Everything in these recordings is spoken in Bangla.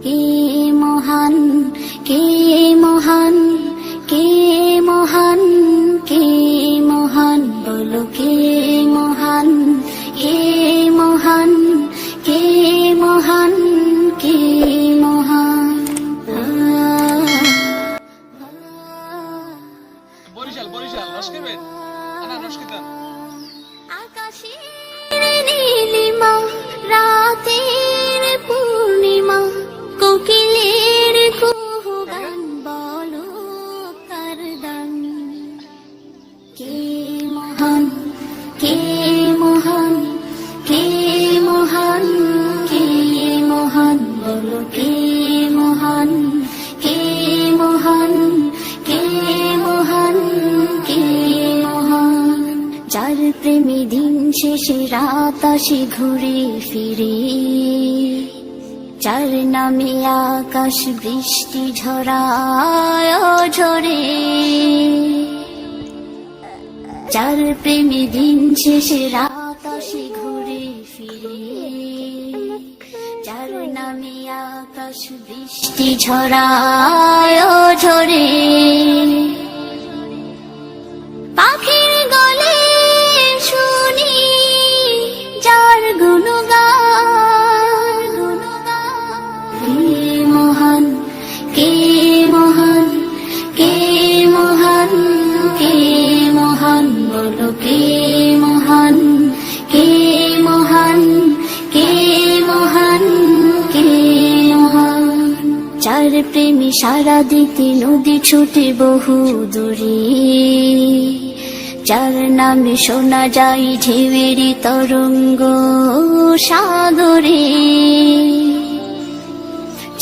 কে মহান, কে মহান, কে মহান, কে মহান, বলো কে মহান, কে মহান, কে মহান, কে মহান। বরিশাল বরিশাল রস খাবেন? আনা রস খেতেন। আকাশের নীলিমা, রাতের পূর্ণিমা, কোকিলের কুহু গান, বলো কার দান। কে মহান, কে মহান, কে মহান, কে মহান, বলো কে মহান, কে মহান, কে মহান, কে মহান। যার প্রেমে দিন শেষে রাত আসে ঘুরে ফিরে, যার নামে আকাশ বৃষ্টি ঝরায় ঝরে, যার প্রেমে দিন শেষে রাত আসে ঘুরে ফিরে, যার নামে আকাশ বৃষ্টি ঝরায় ঝরে। পাখির গলে শুনি যার গুণগান, কে মহান, কে মহান, কে মহান, কে মহান, বলো কে মহান, কে মহান, কে মহান, কে মহান। যার প্রেমে সারা দিতে নদী ছুটে বহু দূরে, যার নামে শোনা যায় ঢেউয়ের তরঙ্গ সাগরে,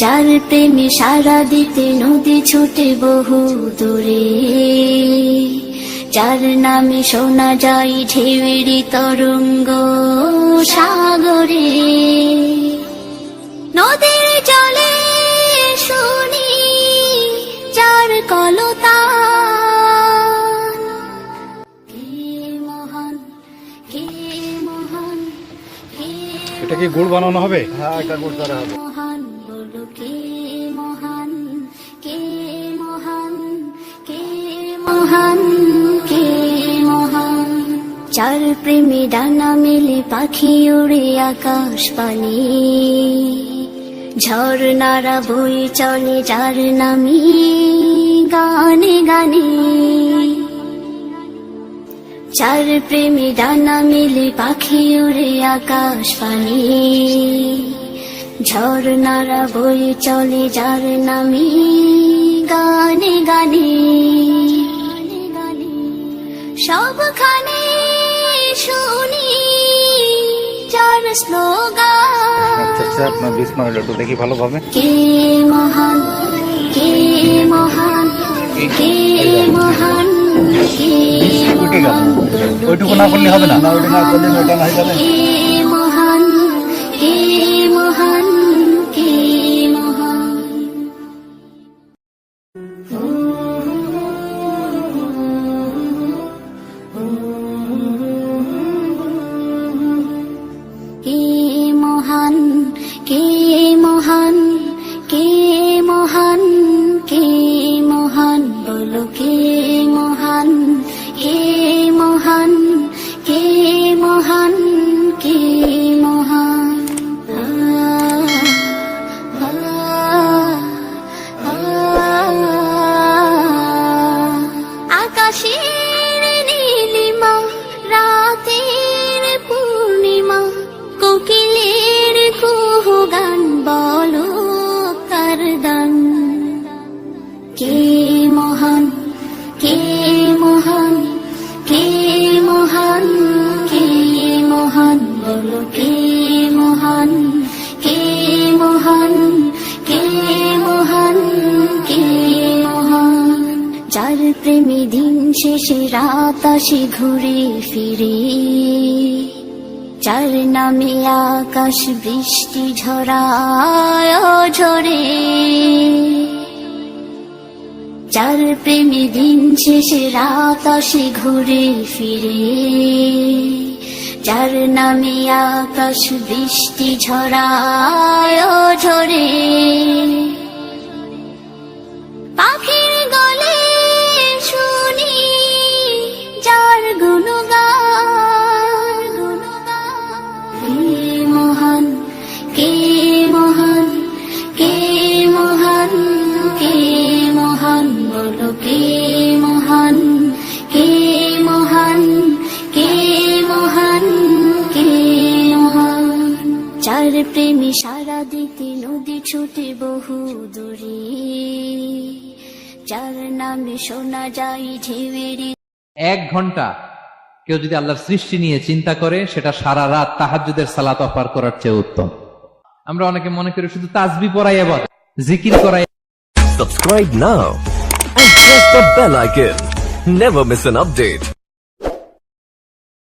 যার প্রেমে সারা দিতে নদী ছুটে বহু দূরে, যার নামে শোনা যায় ঢেউয়ের তরঙ্গ সাগরে। নদীর জলে শুনি যার কলতান, কে মহান, কে মহান, কে এটা কি গুড় বানানো হবে? হ্যাঁ, এটা গুড় দ্বারা হবে। মহান, বলো কে মহান, কে মহান, কে মহান, কে মহান। যার প্রেমে ডানা মেলে পাখি উড়ে আকাশ পানে, ঝর্ণারা বয়ে চলে যার নামে গানে গানে, যার প্রেমে ডানা মেলে পাখি উড়ে আকাশ পানে, ঝর্ণারা বয়ে চলে যার নামে গানে গানে। সবখানে শুনি যার স্লোগান, আচ্ছা, আপনার বিস্ময় হলো, একটু দেখি ভালোভাবে। কে মহান, কে মহান, কে মহান, কে মহান, ওইটুকু না করলে হবে না, ওইটা না করলে ওটা না হয়ে যাবে। কে মহান, কে মহান, কে মহান। কে মহান, কে মহান, কে মহান, কে মহান, বলো কে মহান, কে মহান, কে মহান, কে মহান। আকাশের নীলিমা, রাতের পূর্ণিমা, কোকিলের কুহু গান, বলো কার দান। কে মহান, কে মহান, কে মহান, কে মহান, বলো কে মহান, কে মহান, কে মহান, কে মহান। যার প্রেমে দিন শেষে রাত আসে ঘুরে ফিরে, যার নামে আকাশ বৃষ্টি ঝরায় ঝরে, যার প্রেমে দিন শেষে রাত আসে ঘুরে ফিরে, যার নামে আকাশ বৃষ্টি ঝরায় ও ঝরে, পাখির গলে শুনি যার গুণগান। কে মহান, কে মহান, কে মহান, কে মহান, বলো কে মহান, কে মহান, কে মহান, কে মহান। যার প্রেমী সারা দিতে নদী ছুটে বহু দূরে, যার নামে শোনা যায় ঢেউয়ের। 1 ঘন্টা কেউ যদি আল্লাহর সৃষ্টি নিয়ে চিন্তা করে, সেটা সারা রাত তাহাজ্জুদের সালাত অফার করার চেয়ে উত্তম। আমরা অনেকে মনে করি শুধু তাসবিহ পড়াই ইবাদত, জিকির করাই। Subscribe now and press the bell icon. Never miss an update.